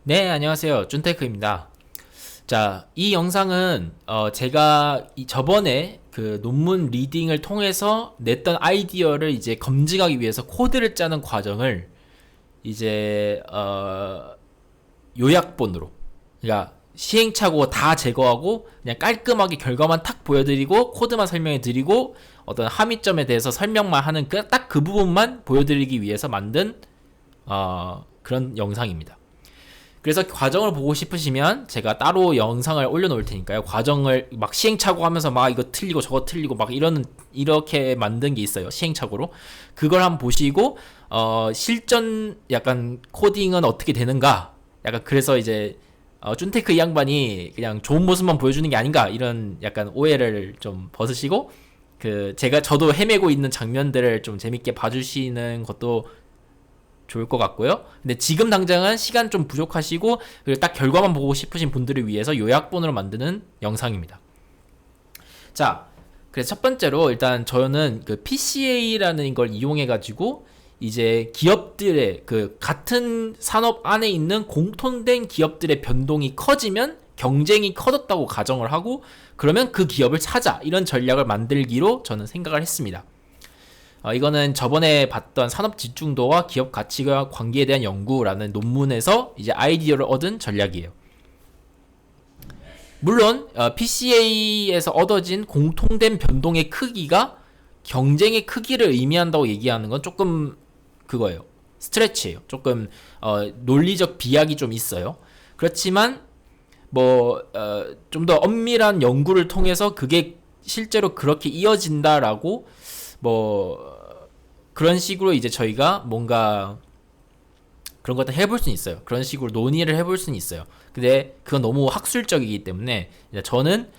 네, 안녕하세요. 쭌테크입니다. 자, 이 영상은 제가 저번에 그 논문 리딩을 통해서 냈던 아이디어를 이제 검증하기 위해서 코드를 짜는 과정을 이제 요약본으로, 그러니까 시행착오 다 제거하고 그냥 깔끔하게 결과만 탁 보여드리고 코드만 설명해드리고 어떤 함의점에 대해서 설명만 하는 딱 그 부분만 보여드리기 위해서 만든 그런 영상입니다. 그래서 과정을 보고 싶으시면 제가 따로 영상을 올려놓을 테니까요. 과정을 막 시행착오 하면서 막 이거 틀리고 저거 틀리고 막 이렇게 만든 게 있어요. 시행착오로. 그걸 한번 보시고, 실전 약간 코딩은 어떻게 되는가. 약간 그래서 이제, 쭌테크 이 양반이 그냥 좋은 모습만 보여주는 게 아닌가. 이런 약간 오해를 좀 벗으시고, 저도 헤매고 있는 장면들을 좀 재밌게 봐주시는 것도 좋을 것 같고요. 근데 지금 당장은 시간 좀 부족하시고 그리고 딱 결과만 보고 싶으신 분들을 위해서 요약본으로 만드는 영상입니다. 자, 그래서 첫 번째로 일단 저는 그 PCA라는 걸 이용해 가지고 이제 기업들의 그 같은 산업 안에 있는 공통된 기업들의 변동이 커지면 경쟁이 커졌다고 가정을 하고 그러면 그 기업을 찾아 이런 전략을 만들기로 저는 생각을 했습니다. 이거는 저번에 봤던 산업 집중도와 기업 가치와 관계에 대한 연구라는 논문에서 이제 아이디어를 얻은 전략이에요. 물론 PCA에서 얻어진 공통된 변동의 크기가 경쟁의 크기를 의미한다고 얘기하는 건 조금 그거예요. 스트레치예요. 조금 논리적 비약이 좀 있어요. 그렇지만 뭐 좀 더 엄밀한 연구를 통해서 그게 실제로 그렇게 이어진다라고 뭐 그런 식으로 이제 저희가 뭔가 그런 것들 해볼 수는 있어요. 그런 식으로 논의를 해볼 수는 있어요. 근데 그건 너무 학술적이기 때문에 저는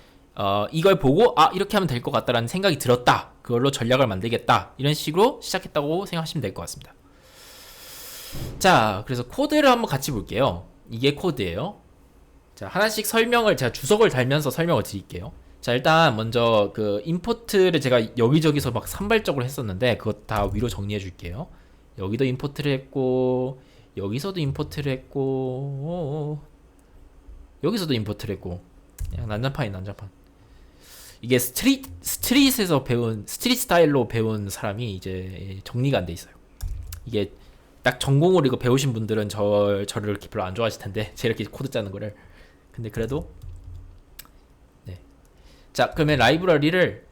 이걸 보고 이렇게 하면 될 것 같다라는 생각이 들었다. 그걸로 전략을 만들겠다. 이런 식으로 시작했다고 생각하시면 될 것 같습니다. 자, 그래서 코드를 한번 같이 볼게요. 이게 코드예요. 자, 하나씩 설명을 제가 주석을 달면서 설명을 드릴게요. 자, 일단 먼저 그 임포트를 제가 여기저기서 막 산발적으로 했었는데 그것 다 위로 정리해 줄게요. 여기도 임포트를 했고 여기서도 임포트를 했고 여기서도 임포트를 했고 그냥 난장판. 이게 스트릿에서 배운 스트릿 스타일로 배운 사람이 이제 정리가 안 돼 있어요. 이게 딱 전공으로 이거 배우신 분들은 저를 이렇게 별로 안 좋아하실 텐데 제가 이렇게 코드 짜는 거를. 근데 그래도 네. 자, 그러면 라이브러리를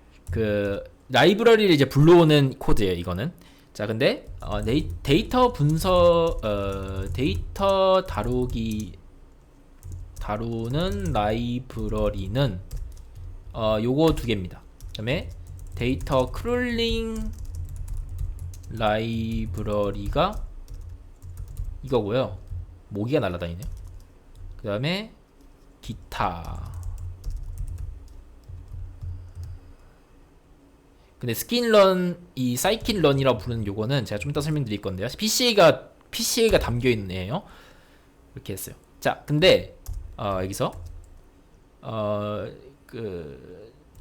이제 불러오는 코드예요, 이거는. 자, 근데 데이터 다루는 라이브러리는 요거 두 개입니다. 그다음에 데이터 크롤링 라이브러리가 이거고요. 모기가 날아다니네요. 그다음에 기타. 근데 스킨런, 이 사이킨런이라고 부르는 요거는 제가 좀 이따 설명드릴 건데요. PCA가 담겨 있네요. 이렇게 했어요. 자, 근데 여기서 그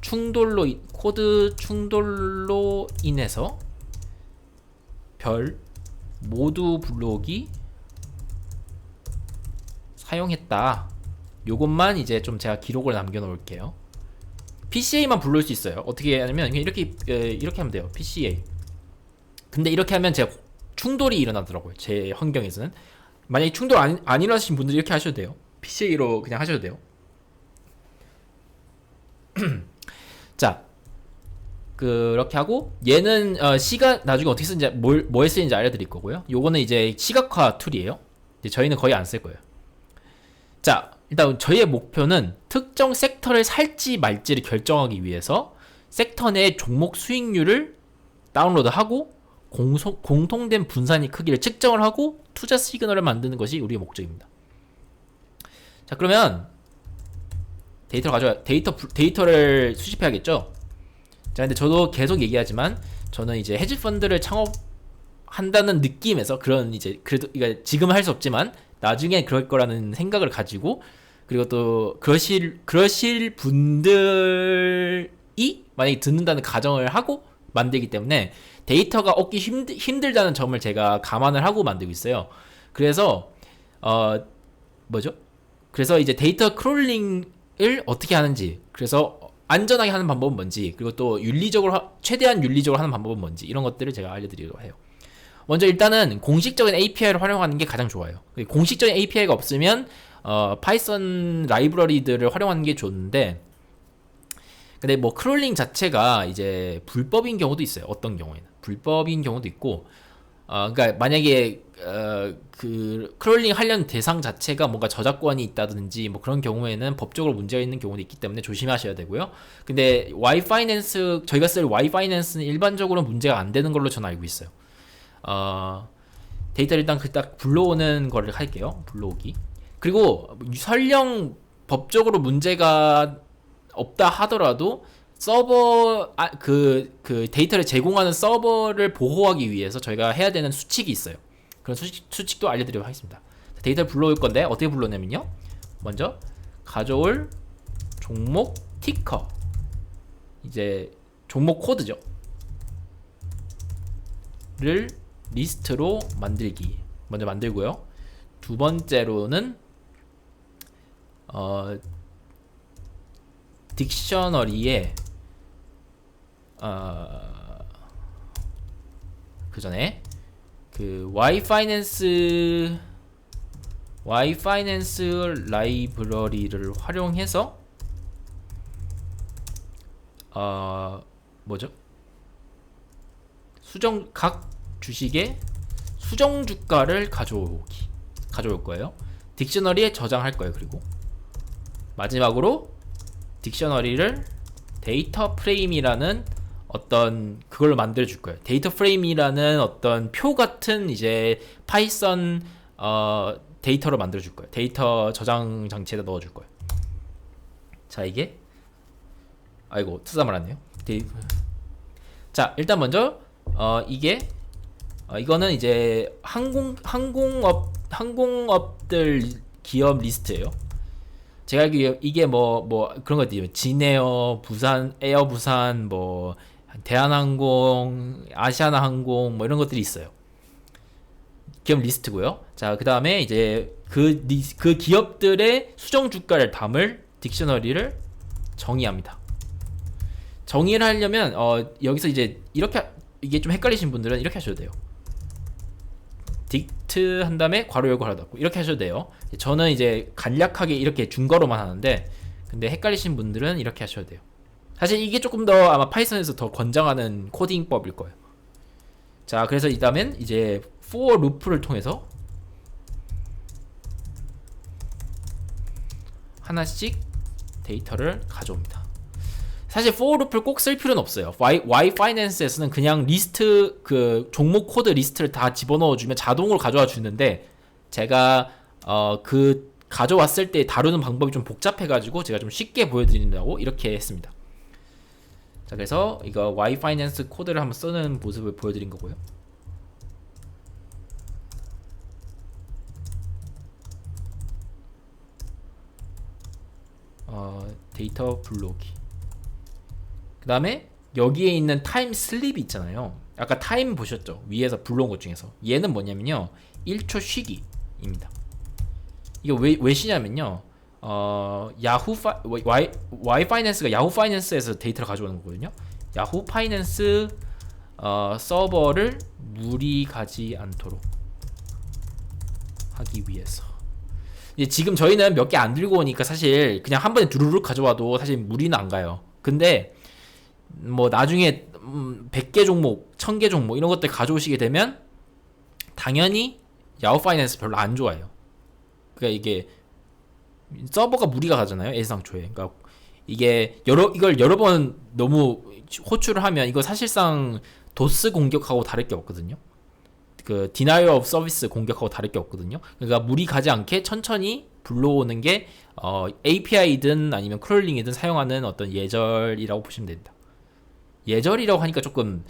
코드 충돌로 인해서 별 모두 블록이 사용했다. 요것만 이제 좀 제가 기록을 남겨 놓을게요. PCA만 불러올 수 있어요. 어떻게 하냐면 이렇게 하면 돼요. PCA. 근데 이렇게 하면 제가 충돌이 일어나더라고요. 제 환경에서는. 만약에 충돌 안 일어나신 분들이 이렇게 하셔도 돼요. PCA로 그냥 하셔도 돼요. 자, 그렇게 하고 얘는 시간 나중에 어떻게 쓰는지 뭐에 쓰는지 알려드릴 거고요. 요거는 이제 시각화 툴이에요. 이제 저희는 거의 안 쓸 거예요. 자, 일단 저희의 목표는 특정 섹터를 살지 말지를 결정하기 위해서 섹터 내 종목 수익률을 다운로드하고 공통된 분산의 크기를 측정을 하고 투자 시그널을 만드는 것이 우리의 목적입니다. 자, 그러면 데이터를 수집해야겠죠. 자, 근데 저도 계속 얘기하지만 저는 이제 헤지 펀드를 창업한다는 느낌에서 그런 이제 그래도 지금은 할 수 없지만 나중에 그럴 거라는 생각을 가지고 그리고 또 그러실 분들이 만약에 듣는다는 가정을 하고 만들기 때문에 데이터가 얻기 힘들다는 점을 제가 감안을 하고 만들고 있어요. 그래서 뭐죠? 그래서 이제 데이터 크롤링을 어떻게 하는지, 그래서 안전하게 하는 방법은 뭔지, 그리고 또 윤리적으로 최대한 윤리적으로 하는 방법은 뭔지, 이런 것들을 제가 알려드리려고 해요. 먼저 일단은 공식적인 API를 활용하는 게 가장 좋아요. 공식적인 API가 없으면 파이썬 라이브러리들을 활용하는 게 좋은데, 근데 뭐 크롤링 자체가 이제 불법인 경우도 있어요. 어떤 경우에는 불법인 경우도 있고, 그러니까 만약에 그 크롤링 하려는 대상 자체가 뭔가 저작권이 있다든지 뭐 그런 경우에는 법적으로 문제가 있는 경우도 있기 때문에 조심하셔야 되고요. 근데 와이파이낸스, 저희가 쓸 와이파이낸스는 일반적으로 문제가 안 되는 걸로 저는 알고 있어요. 데이터를 일단 딱 불러오는 거를 할게요. 불러오기. 그리고 설령 법적으로 문제가 없다 하더라도 서버 그 데이터를 제공하는 서버를 보호하기 위해서 저희가 해야 되는 수칙이 있어요. 그런 수칙도 알려드리도록 하겠습니다. 데이터를 불러올 건데 어떻게 불러내면요, 먼저 가져올 종목 티커, 이제 종목 코드죠, 를 리스트로 만들기 먼저 만들고요. 두 번째로는 딕셔너리에 그 전에 그 와이파이낸스 라이브러리를 활용해서 뭐죠? 각 주식의 수정 주가를 가져올 거예요. 딕셔너리에 저장할 거예요. 그리고 마지막으로 딕셔너리를 데이터 프레임이라는 어떤 그걸로 만들어 줄 거예요. 데이터 프레임이라는 어떤 표 같은 이제 파이썬 데이터로 만들어 줄 거예요. 데이터 저장 장치에다 넣어 줄 거예요. 자, 이게 투자 말았네요. 자, 일단 먼저 이게 이거는 이제 항공업들 기업 리스트예요. 제가 알기로 이게 뭐 그런 것들이 진에어, 부산, 에어 부산, 뭐 대한항공, 아시아나항공 뭐 이런 것들이 있어요. 기업 리스트고요. 자, 그 다음에 이제 그 기업들의 수정 주가를 담을 딕셔너리를 정의합니다. 정의를 하려면 여기서 이제 이게 좀 헷갈리신 분들은 이렇게 하셔도 돼요. 딕트 한 다음에 괄호 열고 괄호 닫고 이렇게 하셔도 돼요. 저는 이제 간략하게 이렇게 중괄호만 하는데, 근데 헷갈리신 분들은 이렇게 하셔도 돼요. 사실 이게 조금 더 아마 파이썬에서 더 권장하는 코딩법일 거예요. 자, 그래서 이 다음엔 이제 for 루프를 통해서 하나씩 데이터를 가져옵니다. 사실 for 루프를 꼭 쓸 필요는 없어요. 와이파이낸스에서는 그냥 리스트, 그 종목 코드 리스트를 다 집어넣어 주면 자동으로 가져와 주는데, 제가 그 가져왔을 때 다루는 방법이 좀 복잡해가지고 제가 좀 쉽게 보여드린다고 이렇게 했습니다. 자, 그래서 이거 와이파이낸스 코드를 한번 쓰는 모습을 보여드린 거고요. 데이터 불러오기. 그 다음에 여기에 있는 타임 슬립이 있잖아요. 아까 타임 보셨죠? 위에서 불러온 것 중에서. 얘는 뭐냐면요, 1초 쉬기입니다. 이거 왜 쉬냐면요, 와이파이낸스가 야후 파이낸스에서 데이터를 가져오는 거거든요. 야후 파이낸스 서버를 무리 가지 않도록 하기 위해서. 이제 지금 저희는 몇 개 안 들고 오니까 사실 그냥 한 번에 두루룩 가져와도 사실 무리는 안 가요. 근데 뭐 나중에 100개 종목, 1000개 종목 이런 것들 가져오시게 되면 당연히 야후 파이낸스 별로 안 좋아해요. 그러니까 이게 서버가 무리가 가잖아요, 애상초에. 그러니까 이걸 여러 번 너무 호출을 하면 이거 사실상 도스 공격하고 다를 게 없거든요. 그 denial of service 공격하고 다를 게 없거든요. 그러니까 무리 가지 않게 천천히 불러오는 게 API든 아니면 크롤링이든 사용하는 어떤 예절이라고 보시면 됩니다. 예절이라고 하니까 조금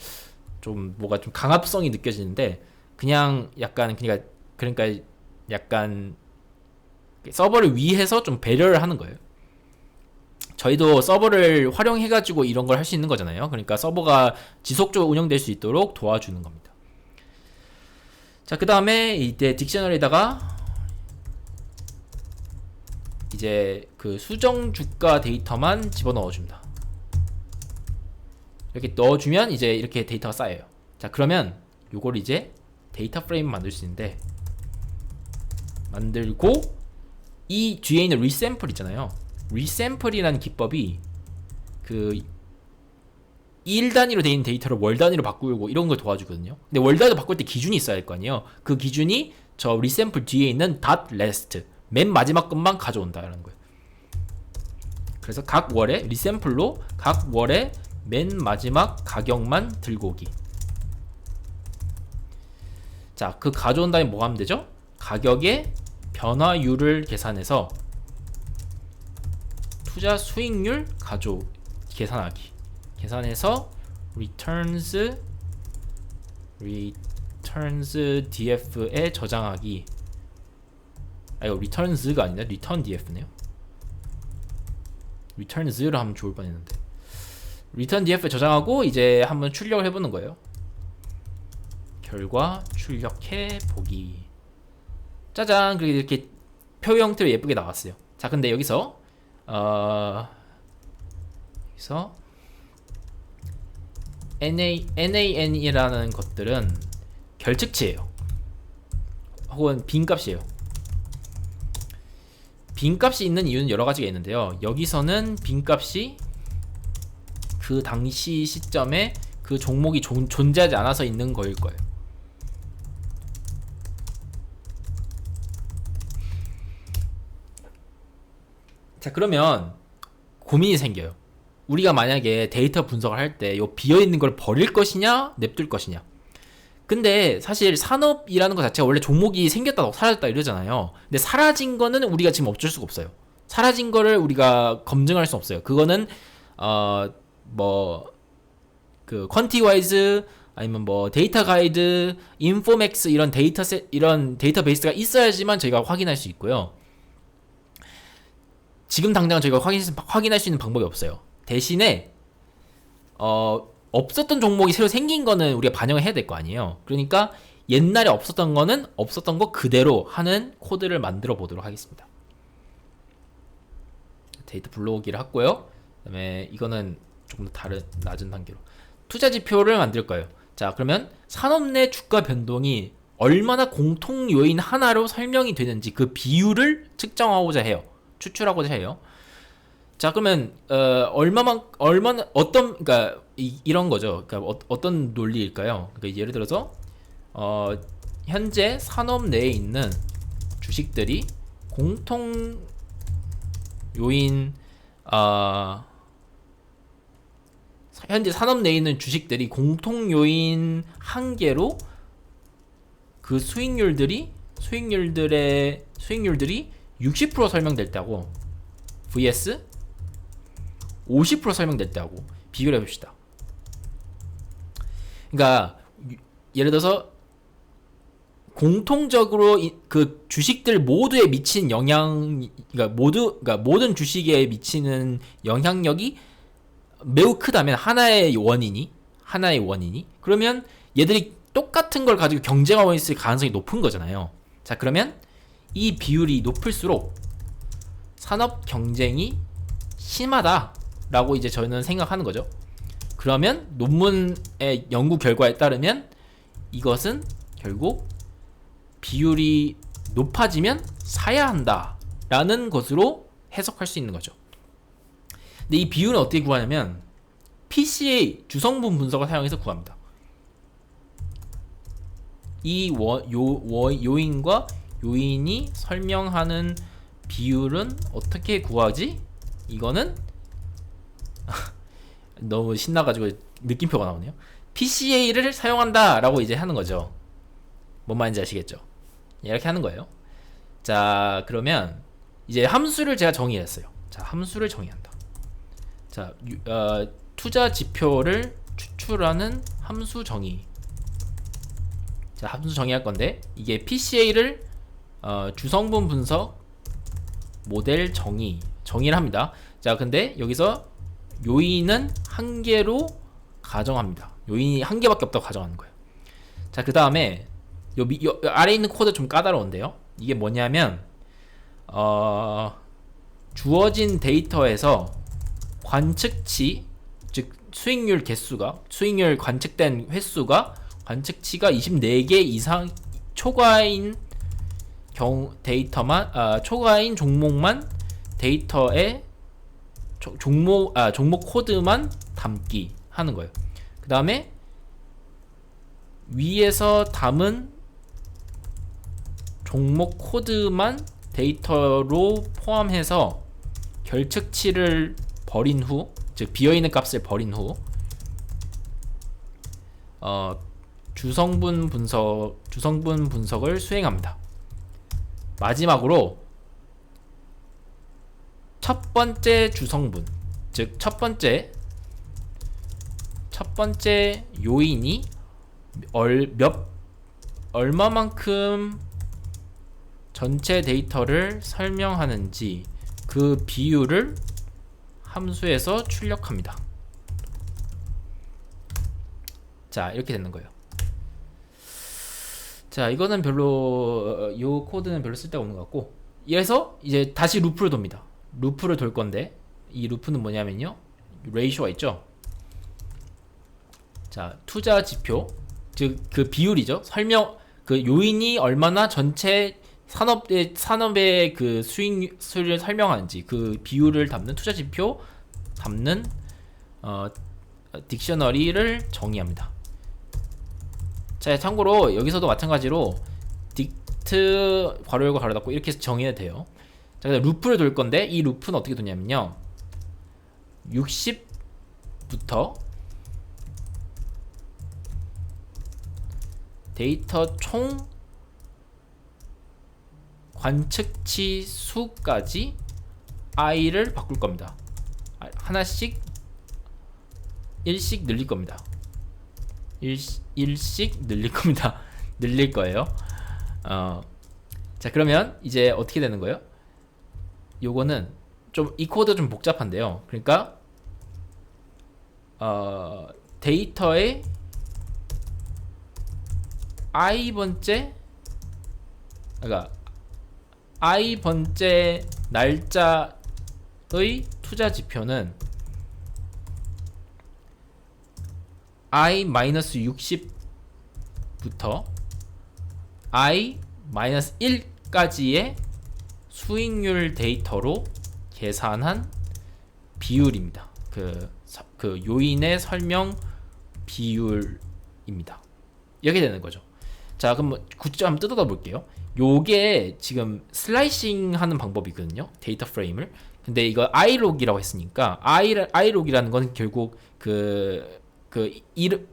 좀 뭐가 좀 강압성이 느껴지는데, 그냥 약간 그러니까 약간 서버를 위해서 좀 배려를 하는 거예요. 저희도 서버를 활용해가지고 이런 걸 할 수 있는 거잖아요. 그러니까 서버가 지속적으로 운영될 수 있도록 도와주는 겁니다. 자, 그 다음에 이때 딕셔너리에다가 이제 그 수정 주가 데이터만 집어넣어 줍니다. 이렇게 넣어주면 이제 이렇게 데이터가 쌓여요. 자, 그러면 요걸 이제 데이터 프레임 만들 수 있는데, 만들고 이 뒤에 있는 리샘플 있잖아요. 리샘플이라는 기법이 그 1 단위로 되어 있는 데이터를 월 단위로 바꾸고 이런 걸 도와주거든요. 근데 월 단위로 바꿀 때 기준이 있어야 할 거 아니에요. 그 기준이 저 리샘플 뒤에 있는 .last 맨 마지막 것만 가져온다라는 거예요. 그래서 각 월에 리샘플로 각 월에 맨 마지막 가격만 들고 오기. 자, 그 가져온 다음에 뭐 하면 되죠? 가격의 변화율을 계산해서 투자 수익률 계산하기. 계산해서 returns df에 저장하기. 아, 이거 returns가 아니라 return df네요. returns로 하면 좋을 뻔했는데. return df에 저장하고 이제 한번 출력을 해보는 거예요. 결과 출력해 보기. 짜잔, 그렇게 이렇게 표 형태로 예쁘게 나왔어요. 자, 근데 여기서 NaN이라는 것들은 결측치예요. 혹은 빈값이에요. 빈값이 있는 이유는 여러 가지가 있는데요. 여기서는 빈값이 그 당시 시점에 그 종목이 존재하지 않아서 있는 거일 거예요. 자, 그러면 고민이 생겨요. 우리가 만약에 데이터 분석을 할 때 요 비어있는 걸 버릴 것이냐 냅둘 것이냐. 근데 사실 산업이라는 것 자체가 원래 종목이 생겼다 사라졌다 이러잖아요. 근데 사라진 거는 우리가 지금 어쩔 수가 없어요. 사라진 거를 우리가 검증할 수 없어요. 그거는 그 퀀티와이즈 아니면 뭐 데이터 가이드, 인포맥스 이런 이런 데이터베이스가 있어야지만 저희가 확인할 수 있고요. 지금 당장 저희가 확인할 수 있는 방법이 없어요. 대신에 없었던 종목이 새로 생긴 거는 우리가 반영을 해야 될 거 아니에요. 그러니까 옛날에 없었던 거는 없었던 거 그대로 하는 코드를 만들어 보도록 하겠습니다. 데이터 불러오기를 했고요. 그다음에 이거는 조금 더 낮은 단계로 투자 지표를 만들 거예요. 자, 그러면 산업 내 주가 변동이 얼마나 공통 요인 하나로 설명이 되는지 그 비율을 측정하고자 해요. 추출하고자 해요. 자, 그러면 얼마나 그러니까 이런 거죠. 그러니까 어떤 논리일까요? 그러니까 예를 들어서 현재 산업 내에 있는 주식들이 공통 요인 현재 산업 내에 있는 주식들이 공통 요인 한 개로 그 수익률들이 60% 설명될 때하고 vs 50% 설명될 때하고 비교를 해봅시다. 그러니까 예를 들어서 공통적으로 그 주식들 모두에 미친 영향, 그러니까 모든 주식에 미치는 영향력이 매우 크다면 하나의 원인이 그러면 얘들이 똑같은 걸 가지고 경쟁하고 있을 가능성이 높은 거잖아요. 자, 그러면 이 비율이 높을수록 산업 경쟁이 심하다라고 이제 저는 생각하는 거죠. 그러면 논문의 연구 결과에 따르면 이것은 결국 비율이 높아지면 사야 한다라는 것으로 해석할 수 있는 거죠. 근데 이 비율은 어떻게 구하냐면 PCA 주성분 분석을 사용해서 구합니다. 이 요인과 요인이 설명하는 비율은 어떻게 구하지? 이거는 너무 신나가지고 느낌표가 나오네요. PCA를 사용한다 라고 이제 하는 거죠. 뭔 말인지 아시겠죠? 이렇게 하는 거예요. 자, 그러면 이제 함수를 제가 정의했어요. 자, 함수를 정의한다. 자, 투자 지표를 추출하는 함수 정의. 자, 함수 정의할 건데 이게 PCA를 주성분 분석 모델 정의를 합니다. 자, 근데 여기서 요인은 한 개로 가정합니다. 요인이 한 개밖에 없다고 가정하는 거예요. 자, 그 다음에 요 아래에 있는 코드 좀 까다로운데요. 이게 뭐냐면 주어진 데이터에서 관측치, 즉 수익률 개수가, 수익률 관측된 횟수가, 관측치가 24개 이상 초과인 초과인 종목만 데이터에 종목 코드만 담기 하는 거예요. 그 다음에 위에서 담은 종목 코드만 데이터로 포함해서 결측치를 버린 후, 즉 비어있는 값을 버린 후 주성분 분석을 수행합니다. 마지막으로 첫 번째 주성분, 즉 첫 번째 요인이 얼마만큼 전체 데이터를 설명하는지 그 비율을 함수에서 출력합니다. 자, 이렇게 되는 거예요. 자, 이거는 별로 요 코드는 별로 쓸데가 없는 것 같고, 이래서 이제 다시 루프를 돕니다. 루프를 돌 건데, 이 루프는 뭐냐면요, 레이쇼가 있죠. 자, 투자 지표, 즉 그 비율이죠. 그 요인이 얼마나 전체 산업의 그 수익률을 설명하는지 그 비율을 담는 투자 지표 담는 딕셔너리를 정의합니다. 자, 참고로 여기서도 마찬가지로 딕트 괄호 열고 괄호 닫고 이렇게 정의해도 돼요. 자, 그다음 루프를 돌 건데, 이 루프는 어떻게 도냐면요, 60부터 데이터 총 관측치 수까지 i를 바꿀 겁니다. 하나씩 1씩 늘릴 겁니다. 1씩 늘릴 겁니다. 늘릴 거예요. 자, 그러면 이제 어떻게 되는 거예요? 요거는 좀 이 코드 좀 복잡한데요. 그러니까 데이터의 i번째, 그러니까 i번째 날짜의 투자 지표는 i-60부터 i-1까지의 수익률 데이터로 계산한 비율입니다. 그 요인의 설명 비율입니다. 이렇게 되는 거죠. 자, 그럼 구조 한번 뜯어다 볼게요. 요게 지금 슬라이싱 하는 방법이거든요, 데이터 프레임을. 근데 이거 iLog이라고 했으니까 iLog이라는 건 결국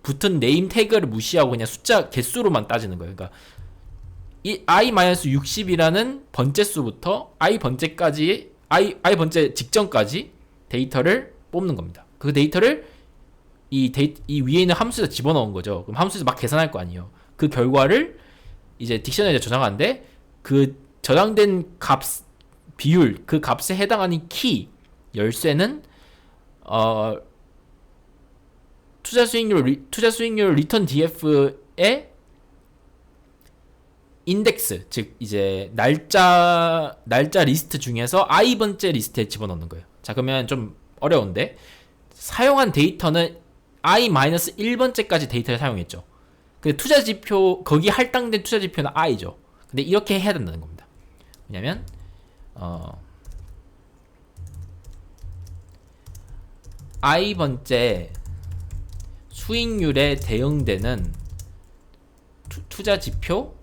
붙은 네임 태그를 무시하고 그냥 숫자 개수로만 따지는 거예요. 그러니까 이 i-60이라는 번째 수부터 i 번째까지 i 번째 직전까지 데이터를 뽑는 겁니다. 그 데이터를 이 위에 있는 함수에서 집어넣은 거죠. 그럼 함수에서 막 계산할 거 아니에요. 그 결과를 이제 딕셔너리에 저장하는데, 그 저장된 값 비율, 그 값에 해당하는 키 열쇠는 투자 수익률 리턴 DF의 인덱스, 즉 이제 날짜 리스트 중에서 i 번째 리스트에 집어넣는 거예요. 자, 그러면 좀 어려운데, 사용한 데이터는 i-1번째까지 데이터를 사용했죠. 근데 투자 지표, 거기 할당된 투자 지표는 i죠. 근데 이렇게 해야 된다는 겁니다. 왜냐면 i 번째 수익률에 대응되는 투자 지표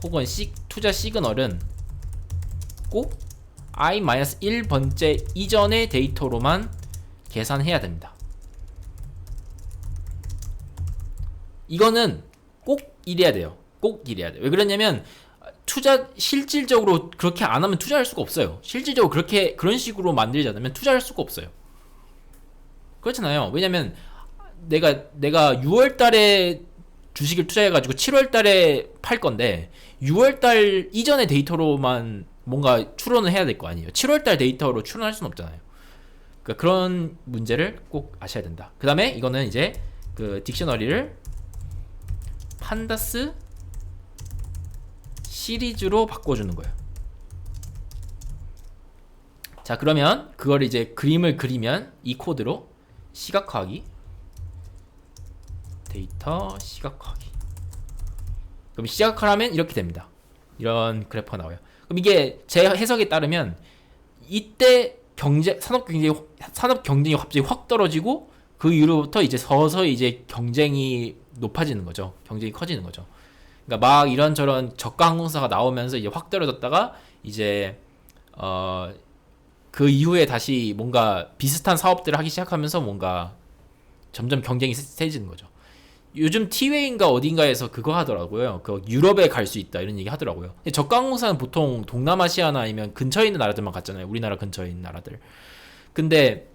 혹은 투자 시그널은 꼭 i-1번째 이전의 데이터로만 계산해야 됩니다. 이거는 꼭 이래야 돼요. 꼭 이래야 돼요. 왜 그러냐면 실질적으로 그렇게 안 하면 투자할 수가 없어요. 실질적으로 그런 식으로 만들지 않으면 투자할 수가 없어요. 그렇잖아요. 왜냐면 내가 6월 달에 주식을 투자해가지고 7월 달에 팔 건데 6월 달 이전의 데이터로만 뭔가 추론을 해야 될 거 아니에요. 7월 달 데이터로 추론할 수는 없잖아요. 그러니까 그런 문제를 꼭 아셔야 된다. 그 다음에 이거는 이제 그 딕셔너리를 판다스 시리즈로 바꿔주는 거예요. 자, 그러면 그걸 이제 그림을 그리면 이 코드로 시각화하기, 데이터 시각화하기. 그럼 시각화를 하면 이렇게 됩니다. 이런 그래프가 나와요. 그럼 이게 제 해석에 따르면 이때 산업 경쟁이 갑자기 확 떨어지고 그 이후로부터 이제 서서히 이제 경쟁이 높아지는 거죠. 경쟁이 커지는 거죠. 그러니까 막 이런저런 저가 항공사가 나오면서 이제 확 떨어졌다가 이제 그 이후에 다시 뭔가 비슷한 사업들을 하기 시작하면서 뭔가 점점 경쟁이 세지는 거죠. 요즘 티웨이인가 어딘가에서 그거 하더라고요. 그 유럽에 갈 수 있다 이런 얘기 하더라고요. 저가 항공사는 보통 동남아시아나 아니면 근처에 있는 나라들만 갔잖아요. 우리나라 근처에 있는 나라들. 근데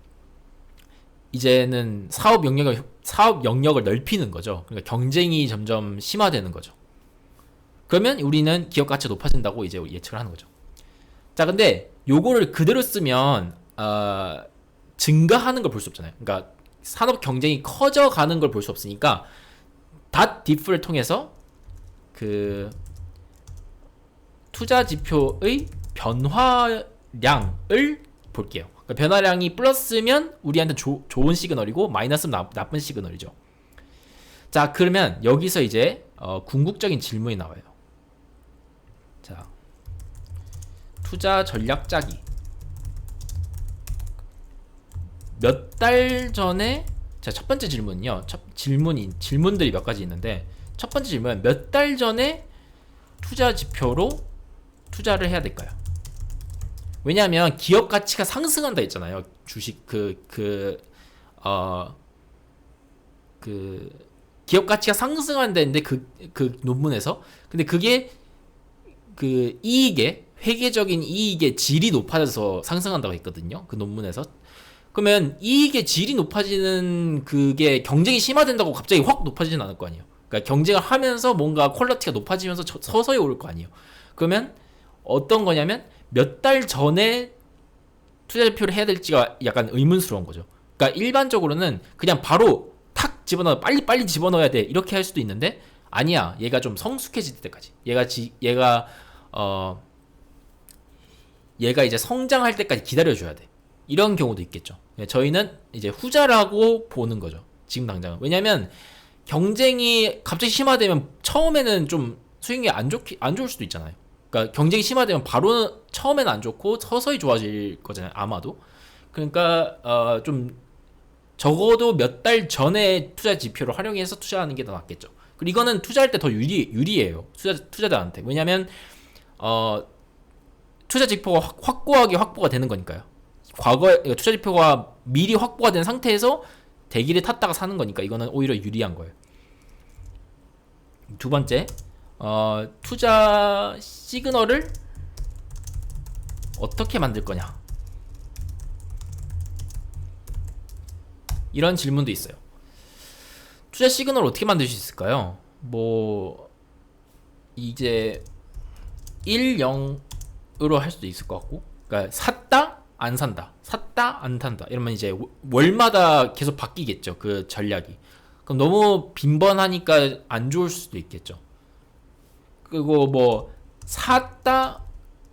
이제는 사업 영역을 넓히는 거죠. 그러니까 경쟁이 점점 심화되는 거죠. 그러면 우리는 기업 가치가 높아진다고 이제 예측을 하는 거죠. 자, 근데 요거를 그대로 쓰면 증가하는 걸 볼 수 없잖아요. 그러니까 산업 경쟁이 커져가는 걸 볼 수 없으니까 diff를 통해서 그 투자 지표의 변화량을 볼게요. 그러니까 변화량이 플러스면 우리한테 좋은 시그널이고 마이너스면 나쁜 시그널이죠. 자, 그러면 여기서 이제 궁극적인 질문이 나와요. 자, 투자 전략 짜기. 몇 달 전에 자, 첫 번째 질문은요. 질문들이 몇 가지 있는데 첫 번째 질문은 몇 달 전에 투자 지표로 투자를 해야 될까요? 왜냐하면 기업 가치가 상승한다 했잖아요. 주식 기업 가치가 상승한다 했는데 그 논문에서 근데 그게 그 회계적인 이익의 질이 높아져서 상승한다고 했거든요. 그 논문에서. 그러면 이익의 질이 높아지는 그게 경쟁이 심화된다고 갑자기 확 높아지진 않을 거 아니에요. 그러니까 경쟁을 하면서 뭔가 퀄리티가 높아지면서 서서히 오를 거 아니에요. 그러면 어떤 거냐면 몇 달 전에 투자 지표를 해야 될지가 약간 의문스러운 거죠. 그러니까 일반적으로는 그냥 바로 탁 집어넣어 빨리 집어넣어야 돼 이렇게 할 수도 있는데 아니야. 얘가 좀 성숙해질 때까지. 얘가 이제 성장할 때까지 기다려줘야 돼. 이런 경우도 있겠죠. 저희는 이제 후자라고 보는 거죠. 지금 당장은. 왜냐면 경쟁이 갑자기 심화되면 처음에는 좀 수익이 안 좋을 수도 있잖아요. 그러니까 경쟁이 심화되면 바로 처음에는 안 좋고 서서히 좋아질 거잖아요. 아마도. 그러니까 좀 적어도 몇 달 전에 투자 지표를 활용해서 투자하는 게 더 낫겠죠. 그리고 이거는 투자할 때 더 유리해요. 투자자한테. 왜냐면 투자 지표가 확고하게 확보가 되는 거니까요. 과거에 투자 지표가 미리 확보가 된 상태에서 대기를 탔다가 사는 거니까 이거는 오히려 유리한 거예요. 두 번째, 투자 시그널을 어떻게 만들 거냐? 이런 질문도 있어요. 투자 시그널을 어떻게 만들 수 있을까요? 뭐 이제 1, 0으로 할 수도 있을 것 같고, 그러니까 샀다 안 산다, 샀다 안 산다 이러면 이제 월마다 계속 바뀌겠죠. 그 전략이. 그럼 너무 빈번하니까 안 좋을 수도 있겠죠. 그리고 뭐 샀다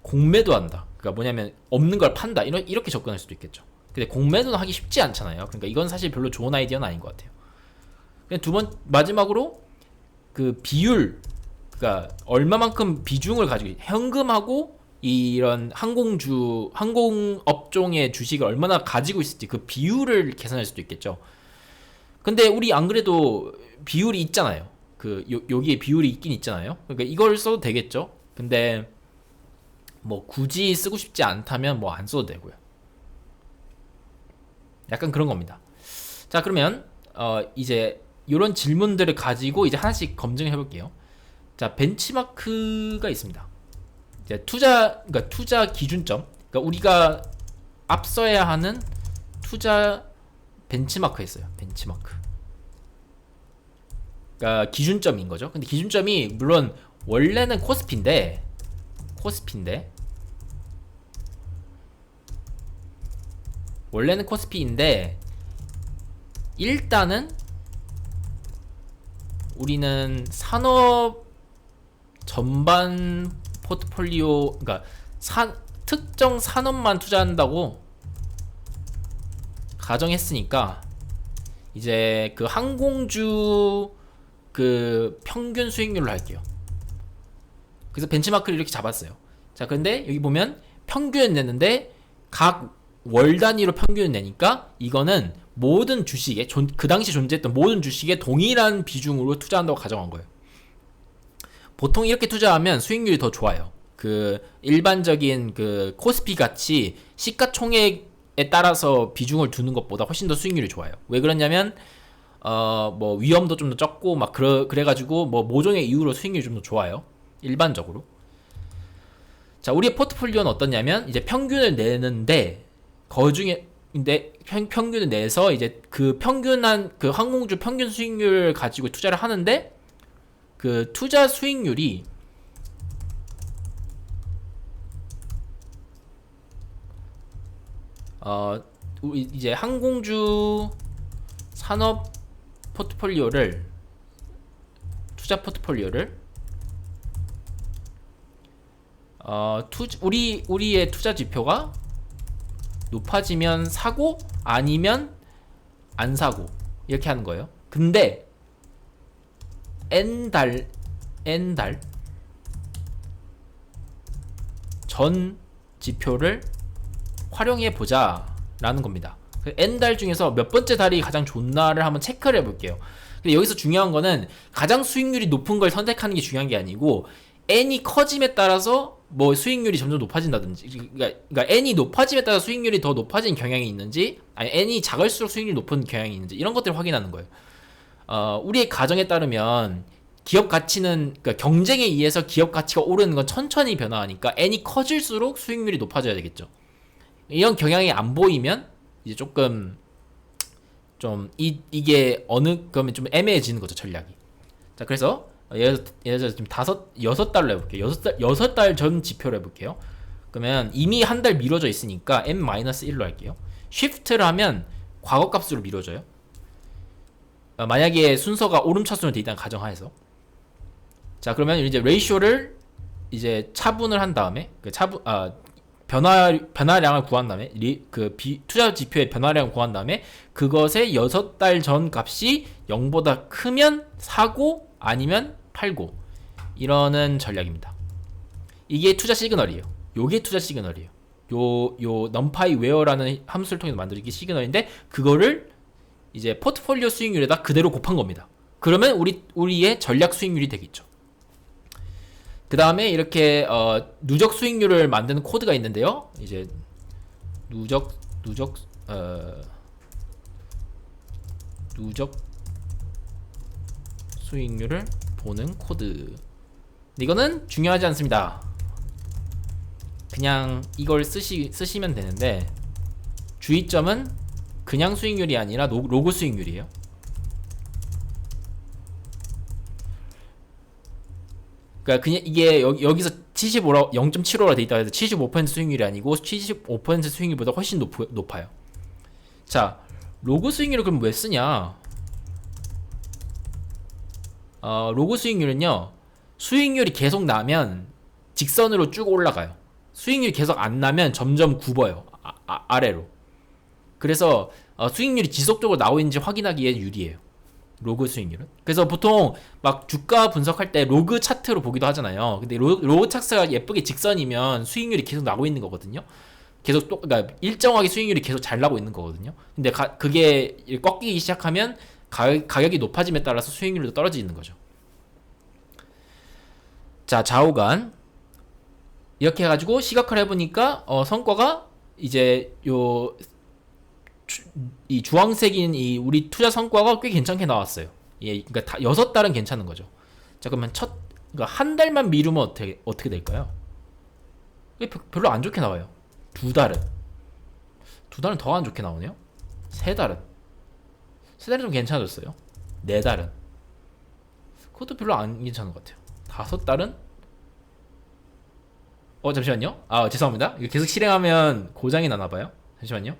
공매도한다. 그러니까 뭐냐면 없는 걸 판다 이렇게 접근할 수도 있겠죠. 근데 공매도는 하기 쉽지 않잖아요. 그러니까 이건 사실 별로 좋은 아이디어는 아닌 것 같아요. 그냥 마지막으로 그 비율, 그러니까 얼마만큼 비중을 가지고 현금하고 이런 항공업종의 주식을 얼마나 가지고 있을지 그 비율을 계산할 수도 있겠죠. 근데 우리 안 그래도 비율이 있잖아요. 여기에 비율이 있긴 있잖아요. 그러니까 이걸 써도 되겠죠. 근데 뭐 굳이 쓰고 싶지 않다면 뭐 안 써도 되고요. 약간 그런 겁니다. 자, 그러면 이제 이런 질문들을 가지고 이제 하나씩 검증해 볼게요. 자, 벤치마크가 있습니다. 이제 투자 기준점. 그러니까 우리가 앞서야 하는 투자 벤치마크가 있어요. 벤치마크. 그러니까 기준점인 거죠. 근데 기준점이 물론 원래는 코스피인데 원래는 코스피인데 일단은 우리는 산업 전반 포트폴리오, 그러니까 특정 산업만 투자한다고 가정했으니까 이제 그 항공주 그 평균 수익률로 할게요. 그래서 벤치마크를 이렇게 잡았어요. 자, 근데 여기 보면 평균을 냈는데 각 월 단위로 평균을 내니까 이거는 모든 주식에 그 당시 존재했던 모든 주식에 동일한 비중으로 투자한다고 가정한 거예요. 보통 이렇게 투자하면 수익률이 더 좋아요. 그 일반적인 그 코스피 같이 시가총액에 따라서 비중을 두는 것보다 훨씬 더 수익률이 좋아요. 왜 그러냐면 뭐 위험도 좀 더 적고 막 그래가지고 뭐 모종의 이유로 수익률이 좀 더 좋아요. 일반적으로. 자, 우리의 포트폴리오는 어떻냐면 이제 평균을 내는데 거중에 근데 평균을 내서 이제 그 평균한 그 항공주 평균 수익률을 가지고 투자를 하는데 그 투자 수익률이 이제 항공주 산업 포트폴리오를 투자 포트폴리오를 우리의 투자 지표가 높아지면 사고 아니면 안 사고 이렇게 하는 거예요. 근데 N달 전 지표를 활용해 보자 라는 겁니다. N달 중에서 몇 번째 달이 가장 좋나를 한번 체크를 해볼게요. 근데 여기서 중요한 거는 가장 수익률이 높은 걸 선택하는 게 중요한 게 아니고 N이 커짐에 따라서 뭐 수익률이 점점 높아진다든지, 그러니까 N이 높아짐에 따라 수익률이 더 높아진 경향이 있는지, 아니 N이 작을수록 수익률이 높은 경향이 있는지 이런 것들을 확인하는 거예요. 우리의 가정에 따르면 기업 가치는, 그러니까 경쟁에 의해서 기업 가치가 오르는 건 천천히 변화하니까 N이 커질수록 수익률이 높아져야 되겠죠. 이런 경향이 안 보이면 이제 조금 좀 이게 그러면 좀 애매해지는 거죠, 전략이. 자, 그래서 예를 들어서 지금 6달로 해볼게요. 6달 전 지표로 해볼게요. 그러면 이미 한 달 미뤄져 있으니까 n-1로 할게요. 쉬프트를 하면 과거값으로 미뤄져요. 만약에 순서가 오름차순으로 돼 있다는 가정하에서. 자, 그러면 이제 레이쇼를 이제 차분을 한 다음에 변화량을 구한 다음에 투자 지표의 변화량을 구한 다음에 그것의 6달 전 값이 0보다 크면 사고 아니면 팔고 이러는 전략입니다. 이게 투자 시그널이에요. 요게 투자 시그널이에요. 요 numpy where라는 함수를 통해서 만들어진 시그널인데 그거를 이제 포트폴리오 수익률에다 그대로 곱한 겁니다. 그러면 우리의 전략 수익률이 되겠죠. 그 다음에 이렇게 누적 수익률을 만드는 코드가 있는데요. 이제 누적 수익률을 보는 코드. 이거는 중요하지 않습니다. 그냥 이걸 쓰시면 되는데 주의점은 그냥 수익률이 아니라 로그 수익률이에요. 그러니까 그냥 이게 여기서 0.75라 돼 있다 해서 75% 수익률이 아니고 75% 수익률보다 훨씬 높아요. 자, 로그 수익률을 그럼 왜 쓰냐? 로그 수익률은요, 수익률이 계속 나면 직선으로 쭉 올라가요. 수익률이 계속 안 나면 점점 굽어요. 아래로. 그래서 수익률이 지속적으로 나오고 있는지 확인하기에 유리해요. 로그 수익률은. 그래서 보통 막 주가 분석할 때 로그 차트로 보기도 하잖아요. 근데 로그 차트가 예쁘게 직선이면 수익률이 계속 나고 있는 거거든요. 계속 그러니까 일정하게 수익률이 계속 잘 나고 있는 거거든요. 근데 그게 꺾이기 시작하면 가격이 높아짐에 따라서 수익률도 떨어지는 거죠. 자, 좌우간 이렇게 해가지고 시각화를 해보니까 성과가 이제 이 주황색인 이 우리 투자 성과가 꽤 괜찮게 나왔어요. 예, 그러니까 6달은 괜찮은 거죠. 자, 그러면 그러니까 한 달만 미루면 어떻게 될까요? 별로 안 좋게 나와요. 2달은 더 안 좋게 나오네요. 3달은 좀 괜찮아졌어요. 4달은 그것도 별로 안 괜찮은 것 같아요. 5달은 잠시만요. 죄송합니다. 이거 계속 실행하면 고장이 나나봐요. 잠시만요.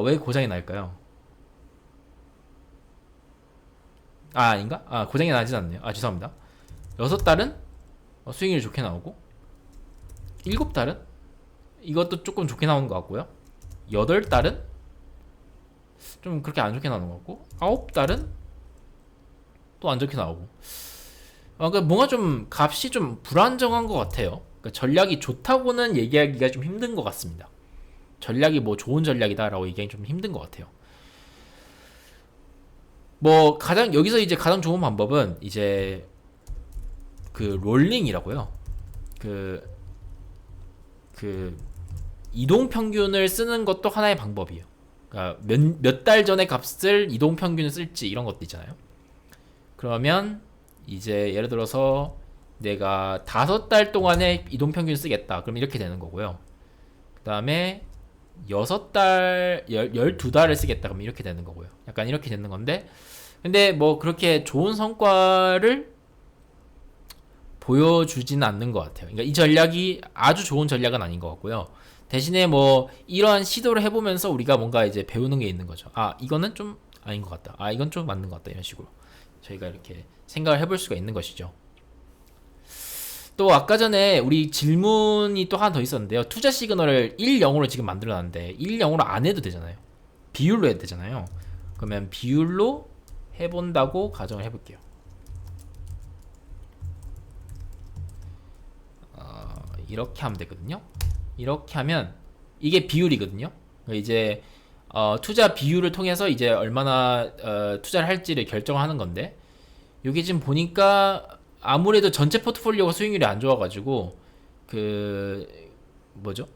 왜 고장이 날까요? 아닌가? 고장이 나진 않네요. 죄송합니다. 6달은 수익률이 좋게 나오고 7달은? 이것도 조금 좋게 나오는 것 같고요. 8달은? 좀 그렇게 안 좋게 나오는 것 같고, 9달은? 또 안 좋게 나오고. 그러니까 뭔가 좀 값이 좀 불안정한 것 같아요. 그러니까 전략이 좋다고는 얘기하기가 좀 힘든 것 같습니다. 전략이 뭐 좋은 전략이다라고 얘기하기 좀 힘든 것 같아요. 뭐 가장 여기서 이제 가장 좋은 방법은 이제 그 롤링이라고요. 그 이동 평균을 쓰는 것도 하나의 방법이에요. 그러니까 몇 달 전의 값을 이동 평균을 쓸지 이런 것도 있잖아요. 그러면 이제 예를 들어서 내가 5달 동안의 이동 평균을 쓰겠다. 그럼 이렇게 되는 거고요. 그 다음에 6달, 12달을 쓰겠다. 그럼 이렇게 되는 거고요. 약간 이렇게 되는 건데, 근데 뭐 그렇게 좋은 성과를 보여주지는 않는 것 같아요. 그러니까 이 전략이 아주 좋은 전략은 아닌 것 같고요. 대신에 뭐 이러한 시도를 해보면서 우리가 뭔가 이제 배우는 게 있는 거죠. 아, 이거는 좀 아닌 것 같다. 아, 이건 좀 맞는 것 같다. 이런 식으로 저희가 이렇게 생각을 해볼 수가 있는 것이죠. 또 아까 전에 우리 질문이 또 하나 더 있었는데요. 투자 시그널을 1:0으로 지금 만들어놨는데 1:0으로 안 해도 되잖아요. 비율로 해도 되잖아요. 그러면 비율로 해본다고 가정을 해볼게요. 이렇게 하면 되거든요. 이렇게 하면 이게 비율이거든요. 이제 투자 비율을 통해서 이제 얼마나 투자를 할지를 결정하는 건데, 여기 지금 보니까 아무래도 전체 포트폴리오가 수익률이 안 좋아가지고 그 뭐죠?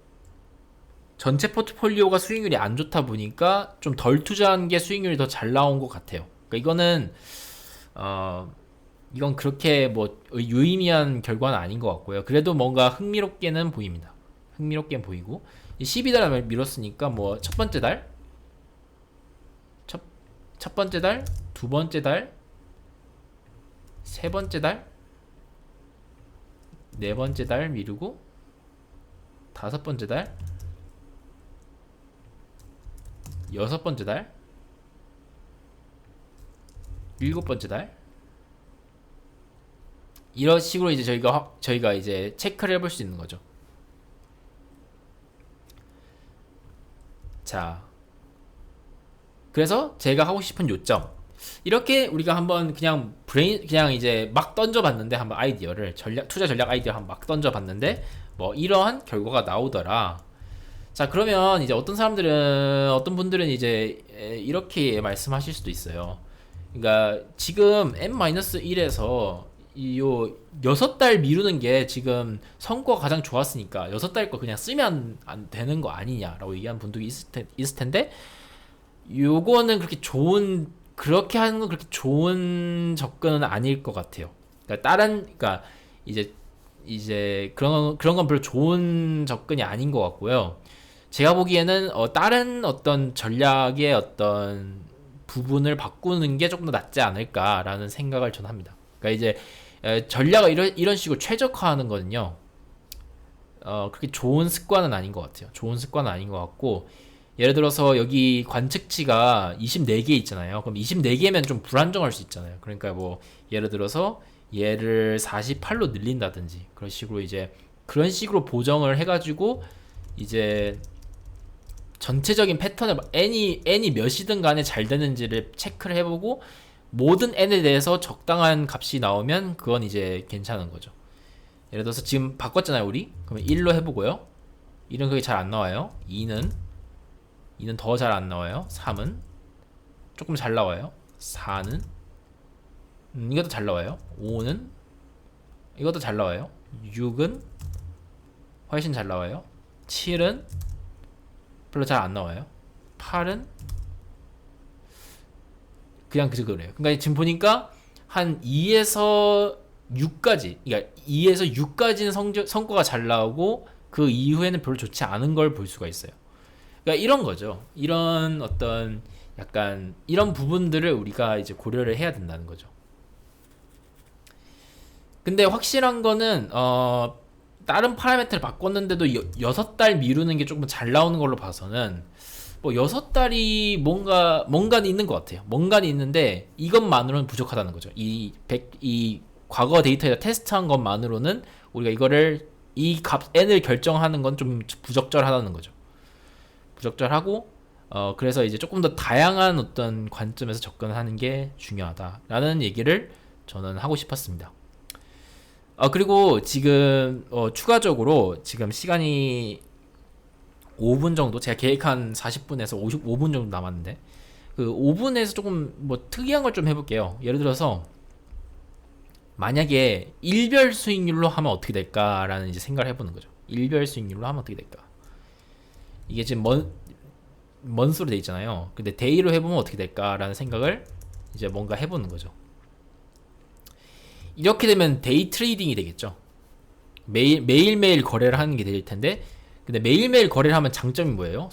전체 포트폴리오가 수익률이 안 좋다 보니까 좀 덜 투자한 게 수익률이 더 잘 나온 것 같아요. 그러니까 이건 그렇게 뭐 유의미한 결과는 아닌 것 같고요. 그래도 뭔가 흥미롭게는 보입니다. 흥미롭게 보이고 12달 밀었으니까 뭐 첫 번째 달, 첫 번째 달, 두 번째 달, 세 번째 달, 네 번째 달 미루고 다섯 번째 달, 여섯 번째 달, 일곱 번째 달, 이런 식으로 이제 저희가 이제 체크를 해볼 수 있는 거죠. 자, 그래서 제가 하고 싶은 요점, 이렇게 우리가 한번 그냥 이제 막 던져봤는데, 한번 아이디어를 투자 전략 아이디어 한번 막 던져봤는데 뭐 이러한 결과가 나오더라. 자, 그러면 이제 어떤 분들은 이제 이렇게 말씀하실 수도 있어요. 그러니까 지금 N-1에서 요 6달 미루는 게 지금 성과가 가장 좋았으니까 6달 거 그냥 쓰면 안 되는 거 아니냐라고 얘기하는 분들이 있을 텐데, 요거는 그렇게 하는 건 그렇게 좋은 접근은 아닐 것 같아요. 그러니까 이제 그런 건 별로 좋은 접근이 아닌 것 같고요. 제가 보기에는 다른 어떤 전략의 어떤 부분을 바꾸는 게 조금 더 낫지 않을까라는 생각을 저는 합니다. 그러니까 이제 전략을 이런 식으로 최적화하는 거는요, 그렇게 좋은 습관은 아닌 것 같아요. 좋은 습관은 아닌 것 같고, 예를 들어서 여기 관측치가 24개 있잖아요. 그럼 24개면 좀 불안정할 수 있잖아요. 그러니까 뭐 예를 들어서 얘를 48로 늘린다든지 그런 식으로 이제 그런 식으로 보정을 해가지고 이제 전체적인 패턴을 n이 몇이든 간에 잘 되는지를 체크를 해보고, 모든 n에 대해서 적당한 값이 나오면 그건 이제 괜찮은 거죠. 예를 들어서 지금 바꿨잖아요, 우리. 그러면 1로 해보고요. 1은 그게 잘 안 나와요. 2는 더 잘 안 나와요. 3은 조금 잘 나와요. 4는 이것도 잘 나와요. 5는 이것도 잘 나와요. 6은 훨씬 잘 나와요. 7은 별로 잘 안 나와요. 8은 그냥 그래요. 그러니까 지금 보니까 한 2에서 6까지, 그러니까 2에서 6까지는 성과가 잘 나오고 그 이후에는 별로 좋지 않은 걸 볼 수가 있어요. 그러니까 이런 거죠. 이런 어떤 약간 이런 부분들을 우리가 이제 고려를 해야 된다는 거죠. 근데 확실한 거는 다른 파라미터를 바꿨는데도 6달 미루는 게 조금 잘 나오는 걸로 봐서는 뭐 6달이 뭔가는 있는 것 같아요. 뭔가는 있는데 이것만으로는 부족하다는 거죠. 이 과거 데이터에다 테스트한 것만으로는 우리가 이거를 이 값 n을 결정하는 건 좀 부적절하다는 거죠. 부적절하고 그래서 이제 조금 더 다양한 어떤 관점에서 접근하는 게 중요하다라는 얘기를 저는 하고 싶었습니다. 그리고 지금 추가적으로 지금 시간이 5분 정도, 제가 계획한 40분에서 55분 정도 남았는데 그 5분에서 조금 뭐 특이한 걸 좀 해볼게요. 예를 들어서 만약에 일별 수익률로 하면 어떻게 될까라는 이제 생각을 해보는 거죠. 일별 수익률로 하면 어떻게 될까? 이게 지금 먼수로 돼 있잖아요. 근데 데이로 해보면 어떻게 될까라는 생각을 이제 뭔가 해보는 거죠. 이렇게 되면 데이 트레이딩이 되겠죠. 매일매일 거래를 하는 게 될 텐데, 근데 매일매일 거래를 하면 장점이 뭐예요?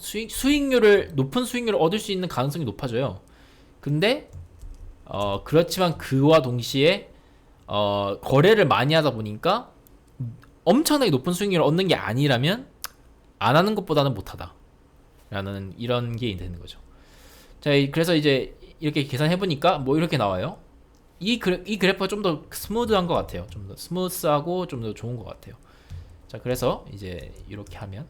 높은 수익률을 얻을 수 있는 가능성이 높아져요. 근데 그렇지만 그와 동시에 거래를 많이 하다 보니까 엄청나게 높은 수익률을 얻는 게 아니라면 안 하는 것보다는 못하다 라는 이런 게 되는 거죠. 자, 그래서 이제 이렇게 계산해 보니까 뭐 이렇게 나와요. 이 그래프가 좀 더 스무드한 것 같아요. 좀 더 스무스하고 좀 더 좋은 것 같아요. 자, 그래서 이제 이렇게 하면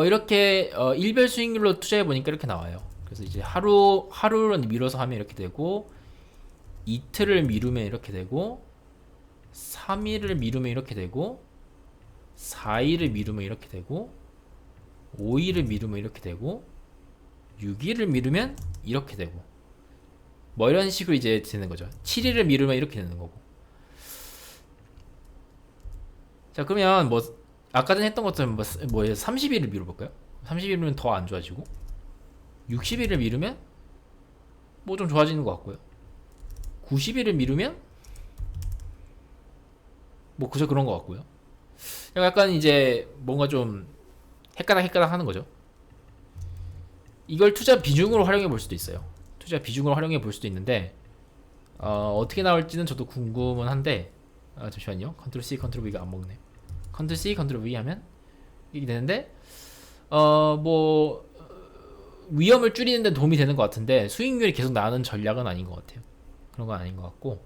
이렇게 일별 수익률로 투자해 보니까 이렇게 나와요. 그래서 이제 하루를 미뤄서 하면 이렇게 되고, 이틀을 미루면 이렇게 되고, 3일을 미루면 이렇게 되고, 4일을 미루면 이렇게 되고, 5일을 미루면 이렇게 되고, 6일을 미루면 이렇게 되고, 뭐 이런 식으로 이제 되는 거죠. 7일을 미루면 이렇게 되는 거고. 자, 그러면 뭐 아까 전에 했던 것처럼 뭐 30일을 미뤄볼까요? 30일이면 더 안 좋아지고, 60일을 미루면 뭐 좀 좋아지는 것 같고요. 90일을 미루면 뭐 그저 그런 것 같고요. 약간 이제 뭔가 좀 헷가닥 하는 거죠. 이걸 투자 비중으로 활용해 볼 수도 있어요. 투자 비중으로 활용해 볼 수도 있는데 어떻게 나올지는 저도 궁금은 한데, 잠시만요. 컨트롤 C, 컨트롤 V가 안 먹네. 컨트롤 C, 컨트롤 V 하면 이게 되는데 뭐 위험을 줄이는 데 도움이 되는 것 같은데 수익률이 계속 나는 전략은 아닌 것 같아요. 그런 건 아닌 것 같고,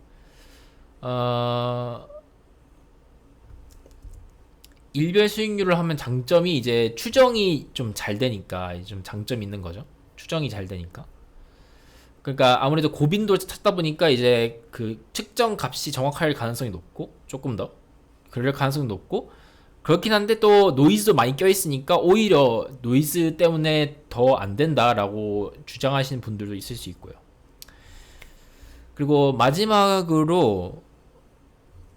일별 수익률을 하면 장점이 이제 추정이 좀 잘 되니까 좀 장점이 있는 거죠. 추정이 잘 되니까. 그러니까 아무래도 고빈도 찾다 보니까 이제 그 측정 값이 정확할 가능성이 높고, 조금 더 그럴 가능성이 높고, 그렇긴 한데 또 노이즈도 많이 껴있으니까 오히려 노이즈 때문에 더 안 된다라고 주장하시는 분들도 있을 수 있고요. 그리고 마지막으로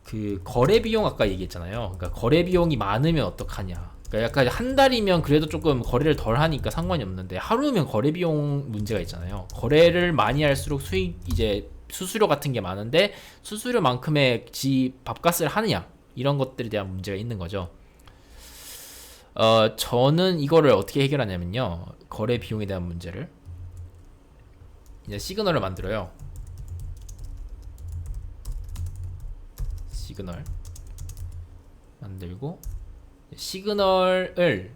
그 거래 비용 아까 얘기했잖아요. 그러니까 거래 비용이 많으면 어떡하냐. 그러니까 약간 한 달이면 그래도 조금 거래를 덜 하니까 상관이 없는데, 하루면 거래 비용 문제가 있잖아요. 거래를 많이 할수록 이제 수수료 같은 게 많은데 수수료만큼의 밥값을 하느냐, 이런 것들에 대한 문제가 있는 거죠. 저는 이거를 어떻게 해결하냐면요. 거래 비용에 대한 문제를 이제 시그널을 만들어요. 시그널 만들고, 시그널을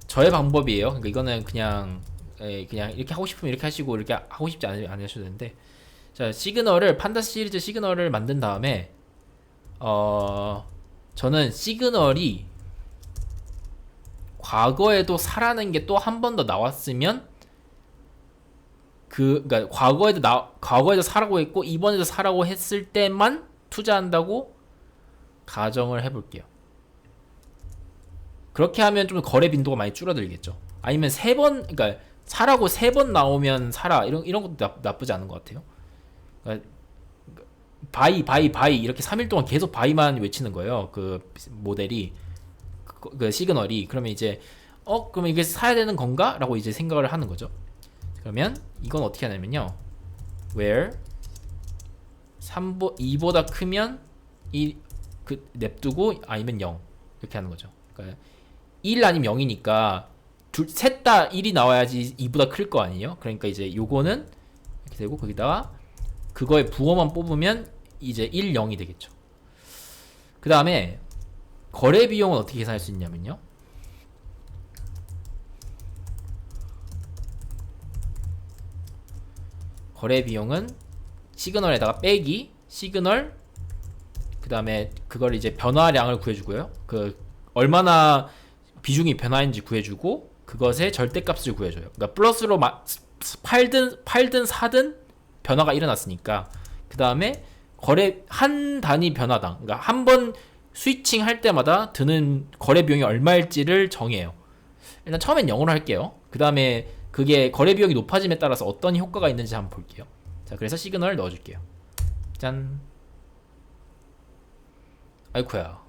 저의 방법이에요. 그러니까 이거는 그냥 이렇게 하고 싶으면 이렇게 하시고, 이렇게 하고 싶지 않으면 안 하셔도 되는데, 자, 시그널을 판다 시리즈 시그널을 만든 다음에 저는 시그널이 과거에도 사라는 게 또 한 번 더 나왔으면 그러니까 과거에도 사라고 했고 이번에도 사라고 했을 때만 투자한다고 가정을 해볼게요. 그렇게 하면 좀 거래 빈도가 많이 줄어들겠죠. 아니면 그러니까 사라고 3번 나오면 사라, 이런 것도 나쁘지 않은 것 같아요. 그러니까 바이 이렇게 3일 동안 계속 바이만 외치는 거예요. 그 모델이, 그 시그널이. 그러면 이제 그러면 이게 사야 되는 건가? 라고 이제 생각을 하는 거죠. 그러면 이건 어떻게 하냐면요. where 2보다 크면 냅두고, 아니면 0 이렇게 하는 거죠. 그러니까 1 아니면 0이니까 셋 다 1이 나와야지 2보다 클 거 아니에요. 그러니까 이제 요거는 이렇게 되고, 거기다가 그거의 부호만 뽑으면 이제 1, 0이 되겠죠. 그 다음에 거래 비용은 어떻게 계산할 수 있냐면요. 거래 비용은 시그널에다가 빼기 시그널, 그 다음에 그걸 이제 변화량을 구해주고요. 그 얼마나 비중이 변화인지 구해주고 그것의 절대값을 구해줘요. 그러니까 플러스로 팔든 사든 변화가 일어났으니까 그 다음에 거래 한 단위 변화당, 그러니까 한 번 스위칭 할 때마다 드는 거래 비용이 얼마일지를 정해요. 일단 처음엔 0으로 할게요. 그 다음에 그게 거래 비용이 높아짐에 따라서 어떤 효과가 있는지 한번 볼게요. 자, 그래서 시그널을 넣어줄게요. 짠. 아이쿠야.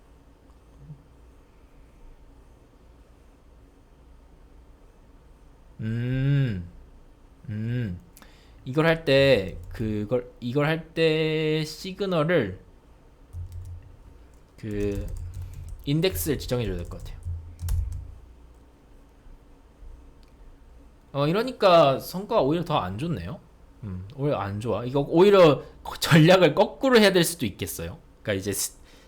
음. 이걸 할 때 이걸 할 때 시그널을 그 인덱스를 지정해 줘야 될 것 같아요. 이러니까 성과가 오히려 더 안 좋네요. 오히려 안 좋아. 이거 오히려 전략을 거꾸로 해야 될 수도 있겠어요. 그러니까 이제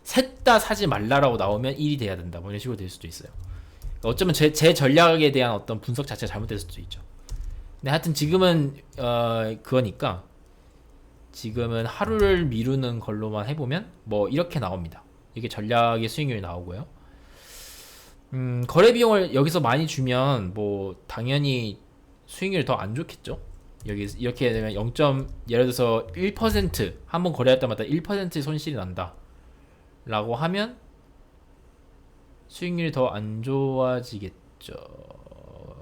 셋 다 사지 말라라고 나오면 1이 돼야 된다. 뭐 이런 식으로 될 수도 있어요. 그러니까 어쩌면 제 전략에 대한 어떤 분석 자체가 잘못될 수도 있죠. 근데 하여튼 지금은 그거니까 지금은 하루를 미루는 걸로만 해보면 뭐 이렇게 나옵니다. 이게 전략의 수익률이 나오고요. 거래 비용을 여기서 많이 주면 뭐 당연히 수익률이 더 안 좋겠죠. 여기 이렇게 되면 예를 들어서 1% 한 번 거래할 때마다 1% 손실이 난다 라고 하면 수익률이 더 안 좋아지겠죠.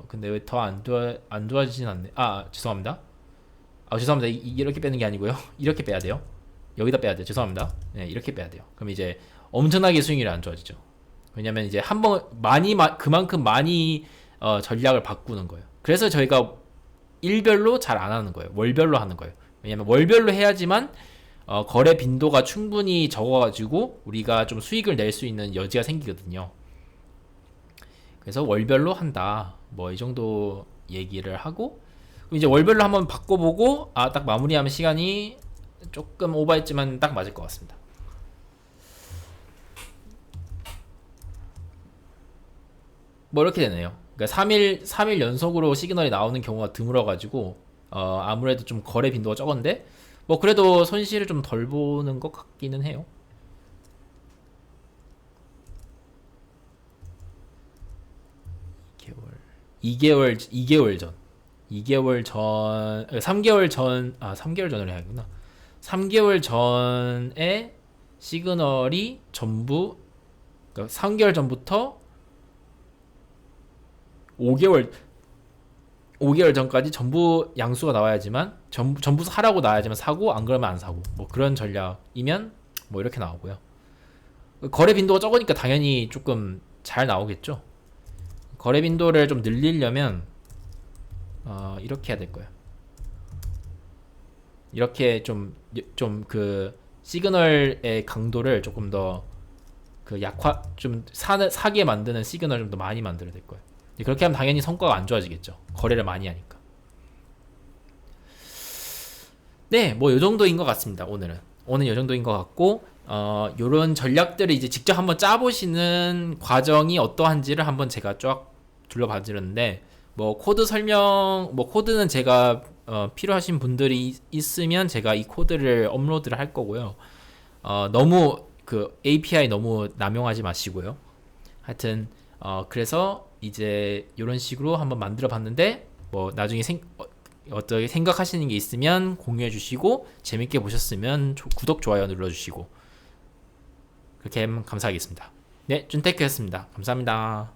근데 왜 더 안 좋아지진 않네. 죄송합니다. 죄송합니다. 이렇게 빼는 게 아니고요. 이렇게 빼야 돼요. 여기다 빼야 돼요. 죄송합니다. 네, 이렇게 빼야 돼요. 그럼 이제 엄청나게 수익률이 안 좋아지죠. 왜냐면 이제 한번 그만큼 많이 전략을 바꾸는 거예요. 그래서 저희가 일별로 잘 안 하는 거예요. 월별로 하는 거예요. 왜냐면 월별로 해야지만 거래 빈도가 충분히 적어가지고 우리가 좀 수익을 낼 수 있는 여지가 생기거든요. 그래서 월별로 한다. 뭐 이 정도 얘기를 하고 그럼 이제 월별로 한번 바꿔보고 딱 마무리하면 시간이 조금 오버했지만 딱 맞을 것 같습니다. 뭐 이렇게 되네요. 그러니까 3일 연속으로 시그널이 나오는 경우가 드물어가지고 아무래도 좀 거래 빈도가 적은데 뭐 그래도 손실을 좀 덜 보는 것 같기는 해요. (2개월) 2개월 전 3개월 전 3개월 전으로 해야겠구나. 3개월 전에 시그널이 전부 그러니까 3개월 전부터 5개월 전까지 전부 양수가 나와야지만 전부 사라고 나와야지만 사고 안 그러면 안 사고 뭐 그런 전략이면 뭐 이렇게 나오고요. 거래 빈도가 적으니까 당연히 조금 잘 나오겠죠. 거래 빈도를 좀 늘리려면 이렇게 해야 될 거예요. 이렇게 좀 그 시그널의 강도를 조금 더 그 좀 사게 만드는 시그널 좀 더 많이 만들어야 될 거예요. 그렇게 하면 당연히 성과가 안 좋아지겠죠. 거래를 많이 하니까. 네, 뭐 요 정도인 것 같습니다. 오늘 요 정도인 것 같고 요런 전략들을 이제 직접 한번 짜보시는 과정이 어떠한지를 한번 제가 쫙 둘러봐드렸는데 뭐 코드 설명, 뭐 코드는 제가 필요하신 분들이 있으면 제가 이 코드를 업로드를 할 거고요. 너무 그 API 너무 남용하지 마시고요. 하여튼 그래서 이제 이런 식으로 한번 만들어 봤는데 뭐 나중에 어떻게 생각하시는 게 있으면 공유해 주시고 재밌게 보셨으면 구독, 좋아요 눌러주시고 그렇게 하면 감사하겠습니다. 네, 준테크였습니다. 감사합니다.